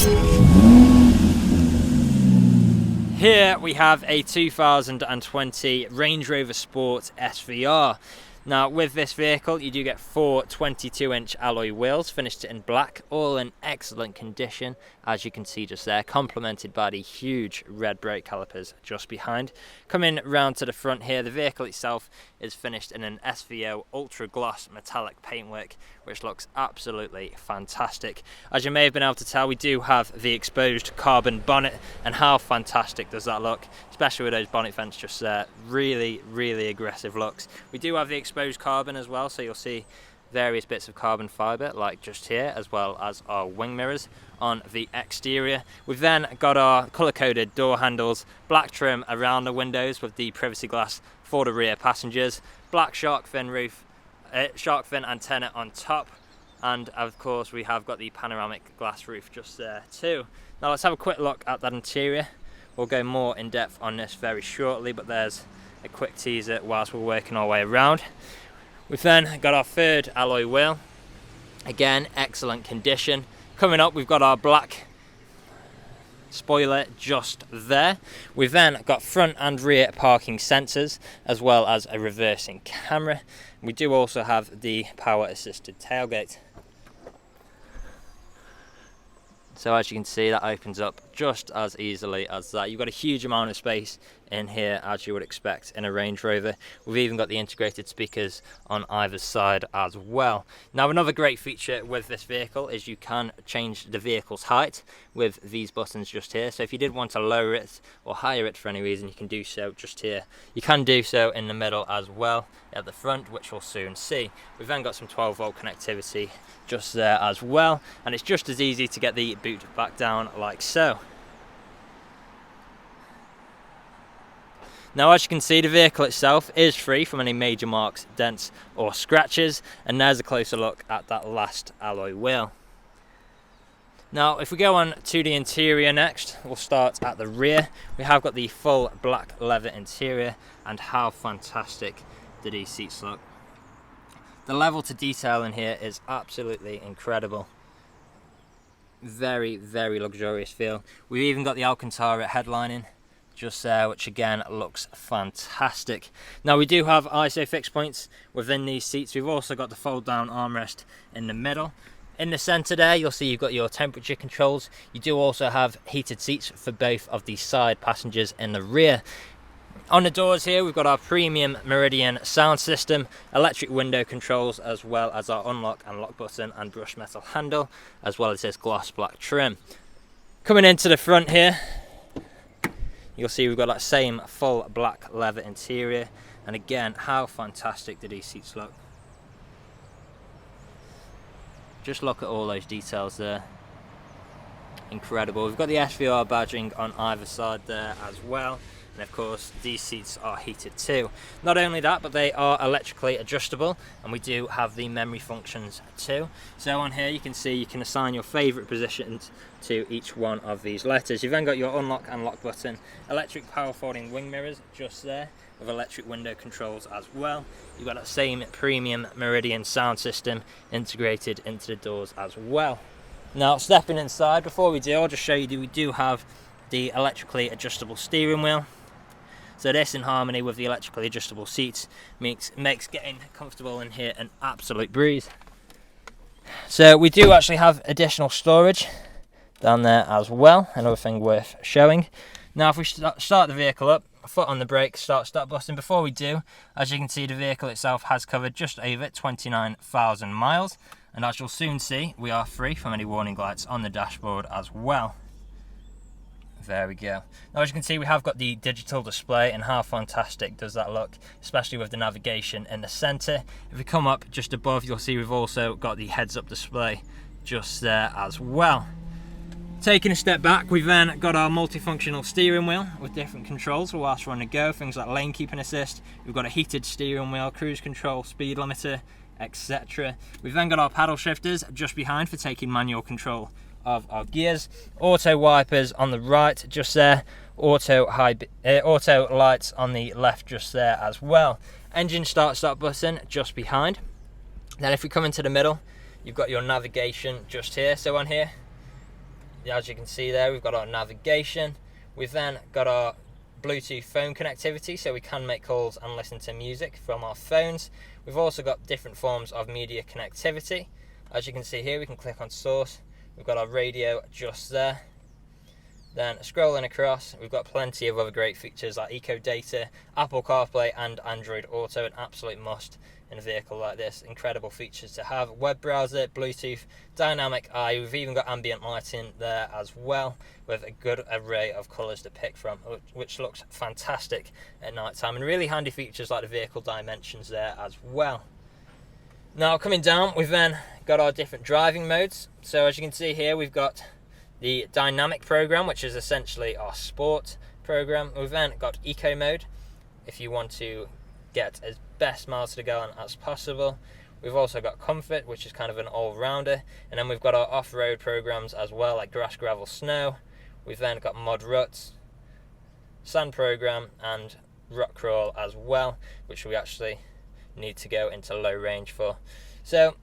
Here we have a 2020 Range Rover Sport SVR. Now with this vehicle you do get 4 22-inch alloy wheels finished in black, all in excellent condition as you can see just there, complemented by the huge red brake calipers just behind. Coming round to the front here, the vehicle itself is finished in an SVO ultra gloss metallic paintwork which looks absolutely fantastic. As you may have been able to tell, we do have the exposed carbon bonnet, and how fantastic does that look, especially with those bonnet vents just there. Really aggressive looks. We do have the exposed carbon as well, so you'll see various bits of carbon fibre like just here, as well as our wing mirrors on the exterior. We've then got our colour-coded door handles, black trim around the windows with the privacy glass for the rear passengers, black shark fin roof, shark fin antenna on top, and of course we have got the panoramic glass roof just there too. Now let's have a quick look at that interior. We'll go more in depth on this very shortly, but there's a quick teaser whilst we're working our way around. We've then got our third alloy wheel, again excellent condition. Coming up we've got our black spoiler just there. We've then got front and rear parking sensors, as well as a reversing camera. We do also have the power assisted tailgate. So as you can see, that opens up just as easily as that. You've got a huge amount of space in here, as you would expect in a Range Rover. We've even got the integrated speakers on either side as well. Now another great feature with this vehicle is you can change the vehicle's height with these buttons just here. So if you did want to lower it or higher it for any reason, you can do so just here. You can do so in the middle as well at the front, which we'll soon see. We've then got some 12-volt connectivity just there as well, and it's just as easy to get the boot back down like so. Now as you can see, the vehicle itself is free from any major marks, dents or scratches, and there's a closer look at that last alloy wheel. Now if we go on to the interior next, we'll start at the rear. We have got the full black leather interior, and how fantastic do these seats look. The level to detail in here is absolutely incredible. Very luxurious feel. We've even got the Alcantara headlining just there, which again looks fantastic. Now we do have ISO fixed points within these seats. We've also got the fold down armrest in the middle. In the centre there, you'll see you've got your temperature controls. You do also have heated seats for both of the side passengers in the rear. On the doors here, we've got our premium Meridian sound system, electric window controls, as well as our unlock and lock button and brushed metal handle, as well as this gloss black trim. Coming into the front here, you'll see we've got that same full black leather interior, and again, how fantastic do these seats look. Just look at all those details there. Incredible. We've got the SVR badging on either side there as well. And of course these seats are heated too. Not only that, but they are electrically adjustable, and we do have the memory functions too. So on here you can see you can assign your favourite positions to each one of these letters. You've then got your unlock and lock button, electric power folding wing mirrors just there, with electric window controls as well. You've got that same premium Meridian sound system integrated into the doors as well. Now stepping inside, before we do, I'll just show you that we do have the electrically adjustable steering wheel. So this, in harmony with the electrically adjustable seats, makes getting comfortable in here an absolute breeze. So we do actually have additional storage down there as well, another thing worth showing. Now if we start the vehicle up, foot on the brake, start button. Before we do, as you can see, the vehicle itself has covered just over 29,000 miles, and as you'll soon see, we are free from any warning lights on the dashboard as well. There we go. Now as you can see, we have got the digital display, and how fantastic does that look, especially with the navigation in the centre. If we come up just above, you'll see we've also got the heads-up display just there as well. Taking a step back, we've then got our multifunctional steering wheel with different controls whilst we're on the go, things like lane keeping assist. We've got a heated steering wheel, cruise control, speed limiter, etc. We've then got our paddle shifters just behind for taking manual control of our gears, auto wipers on the right just there, auto lights on the left just there as well. Engine start button just behind. Then if we come into the middle, you've got your navigation just here. So on here as you can see there, we've got our navigation. We've then got our Bluetooth phone connectivity, so we can make calls and listen to music from our phones. We've also got different forms of media connectivity. As you can see here, we can click on source. We've got our radio just there. Then scrolling across, we've got plenty of other great features like Eco Data, Apple CarPlay and Android Auto, an absolute must in a vehicle like this. Incredible features to have. Web browser, Bluetooth, dynamic eye. We've even got ambient lighting there as well, with a good array of colours to pick from, which looks fantastic at night time, and really handy features like the vehicle dimensions there as well. Now coming down, we've then got our different driving modes. So as you can see here, we've got the dynamic program, which is essentially our sport program. We've then got eco mode, if you want to get as best miles to go on as possible. We've also got comfort, which is kind of an all-rounder, and then we've got our off-road programs as well, like grass, gravel, snow. We've then got mod ruts, sand program, and rock crawl as well, which we actually need to go into low range for. So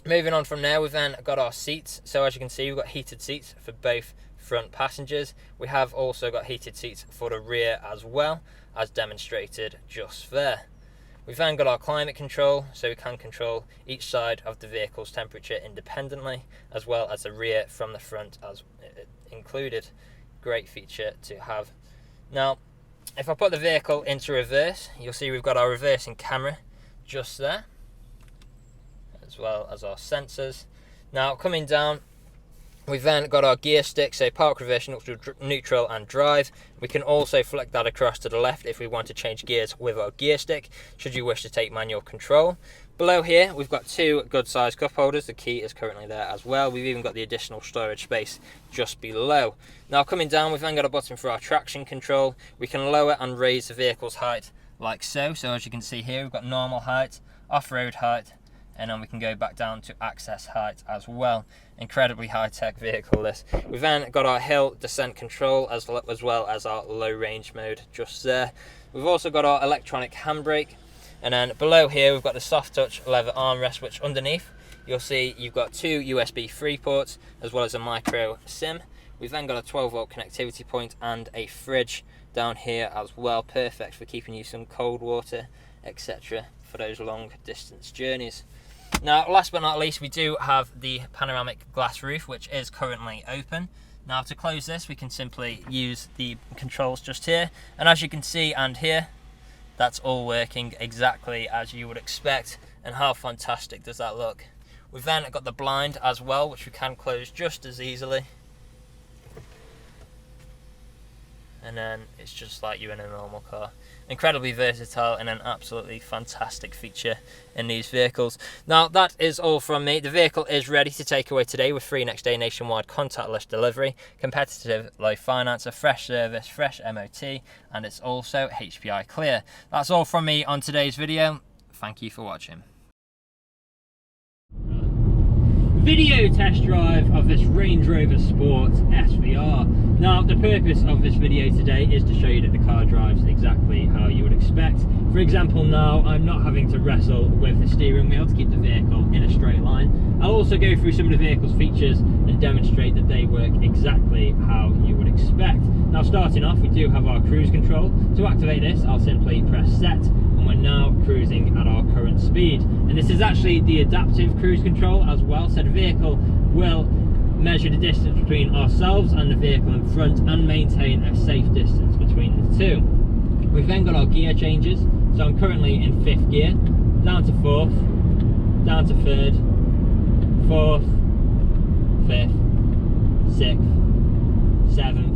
moving on from there, we've then got our seats. So as you can see, we've got heated seats for both front passengers. We have also got heated seats for the rear as well, as demonstrated just there. We've then got our climate control, so we can control each side of the vehicle's temperature independently, as well as the rear from the front as included. Great feature to have. Now, if I put the vehicle into reverse, you'll see we've got our reversing camera just there, as well as our sensors. Now coming down, we've then got our gear stick, so park, reverse, neutral and drive. We can also flick that across to the left if we want to change gears with our gear stick, should you wish to take manual control. Below here, we've got two good sized cup holders. The key is currently there as well. We've even got the additional storage space just below. Now coming down, we've then got a button for our traction control. We can lower and raise the vehicle's height like so. So as you can see here, we've got normal height, off-road height, and then we can go back down to access height as well. Incredibly high-tech vehicle this. We've then got our hill descent control as well as our low range mode just there. We've also got our electronic handbrake, and then below here we've got the soft touch leather armrest, which underneath you'll see you've got two USB 3 ports as well as a micro SIM. We've then got a 12 volt connectivity point and a fridge down here as well, perfect for keeping you some cold water, etc. for those long distance journeys. Now last but not least, we do have the panoramic glass roof, which is currently open. Now to close this, we can simply use the controls just here, and as you can see and hear, that's all working exactly as you would expect. And how fantastic does that look? We've then got the blind as well, which we can close just as easily, and then it's just like you're in a normal car. Incredibly versatile and an absolutely fantastic feature in these vehicles. Now that is all from me. The vehicle is ready to take away today with free next day nationwide contactless delivery, competitive low finance, a fresh service, fresh MOT, and it's also HPI clear. That's all from me on today's video. Thank you for watching. Video test drive of this Range Rover Sport SVR. Now the purpose of this video today is to show you that the car drives exactly how you would expect. For example, now I'm not having to wrestle with the steering wheel to keep the vehicle in a straight line. I'll also go through some of the vehicle's features and demonstrate that they work exactly how you would expect. Now starting off, we do have our cruise control. To activate this, I'll simply press set, and we're now cruising at our current speed. And this is actually the adaptive cruise control as well, so the vehicle will measure the distance between ourselves and the vehicle in front and maintain a safe distance between the two. We've then got our gear changes, so I'm currently in 5th gear, down to 4th, down to 3rd, 4th, 5th, 6th, 7th,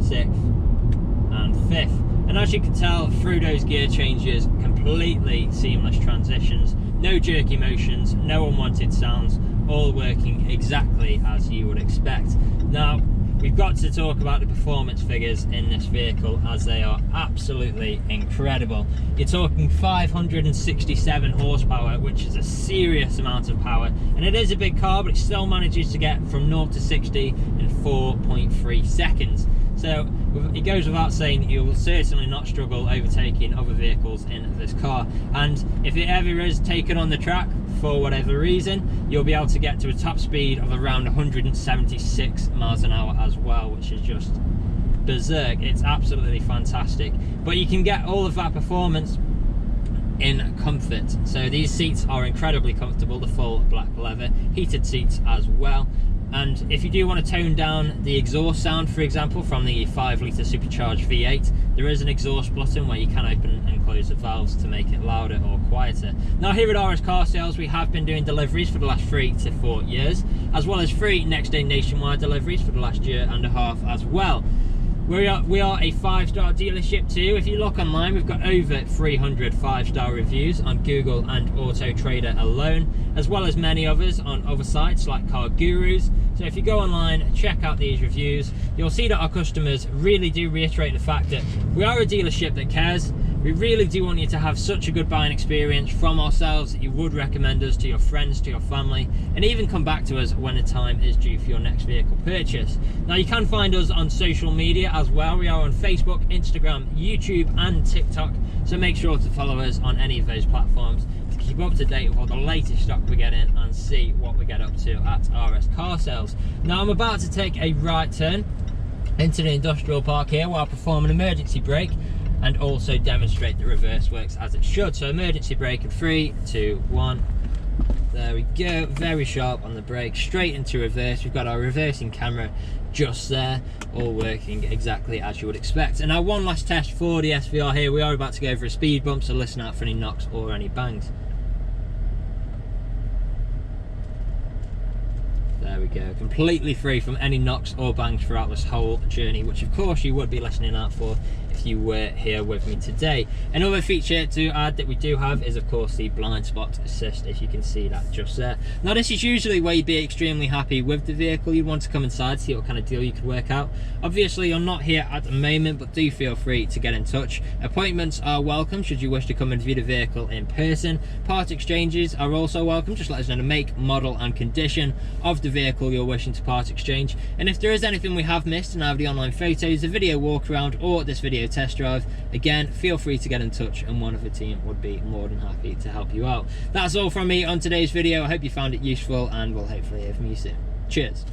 6th and 5th. And as you can tell through those gear changes, completely seamless transitions, no jerky motions, no unwanted sounds, all working exactly as you would expect. Now we've got to talk about the performance figures in this vehicle, as they are absolutely incredible. You're talking 567 horsepower, which is a serious amount of power, and it is a big car, but it still manages to get from 0 to 60 in 4.3 seconds. So it goes without saying you will certainly not struggle overtaking other vehicles in this car, and if it ever is taken on the track for whatever reason, you'll be able to get to a top speed of around 176 miles an hour as well, which is just berserk. It's absolutely fantastic. But you can get all of that performance in comfort. So these seats are incredibly comfortable, the full black leather, heated seats as well. And if you do want to tone down the exhaust sound, for example, from the 5-litre supercharged V8, there is an exhaust button where you can open and close the valves to make it louder or quieter. Now here at RS Car Sales, we have been doing deliveries for the last 3 to 4 years, as well as free next day nationwide deliveries for the last year and a half as well. We are a 5-star dealership too. If you look online, we've got over 300 5-star reviews on Google and Autotrader alone, as well as many others on other sites like Car Gurus. So if you go online, check out these reviews, you'll see that our customers really do reiterate the fact that we are a dealership that cares. We really do want you to have such a good buying experience from ourselves that you would recommend us to your friends, to your family, and even come back to us when the time is due for your next vehicle purchase. Now you can find us on social media as well. We are on Facebook, Instagram, YouTube and TikTok, so make sure to follow us on any of those platforms to keep up to date with all the latest stock we get in and see what we get up to at RS Car Sales. Now I'm about to take a right turn into the industrial park here while I perform an emergency brake and also demonstrate the reverse works as it should. So emergency brake in 3, 2, 1. There we go, very sharp on the brake, straight into reverse. We've got our reversing camera just there, all working exactly as you would expect. And now one last test for the SVR here. We are about to go over a speed bump, so listen out for any knocks or any bangs. There we go, completely free from any knocks or bangs throughout this whole journey, which of course you would be listening out for if you were here with me today. Another feature to add that we do have is of course the blind spot assist, if you can see that just there. Now this is usually where you'd be extremely happy with the vehicle. You'd want to come inside, see what kind of deal you could work out. Obviously you're not here at the moment, but do feel free to get in touch. Appointments are welcome should you wish to come and view the vehicle in person. Part exchanges are also welcome. Just let us know the make, model and condition of the vehicle you're wishing to part exchange, and if there is anything we have missed in either the online photos, a video walk around or this video test drive, again feel free to get in touch and one of the team would be more than happy to help you out. That's all from me on today's video. I hope you found it useful and we'll hopefully hear from you soon. Cheers.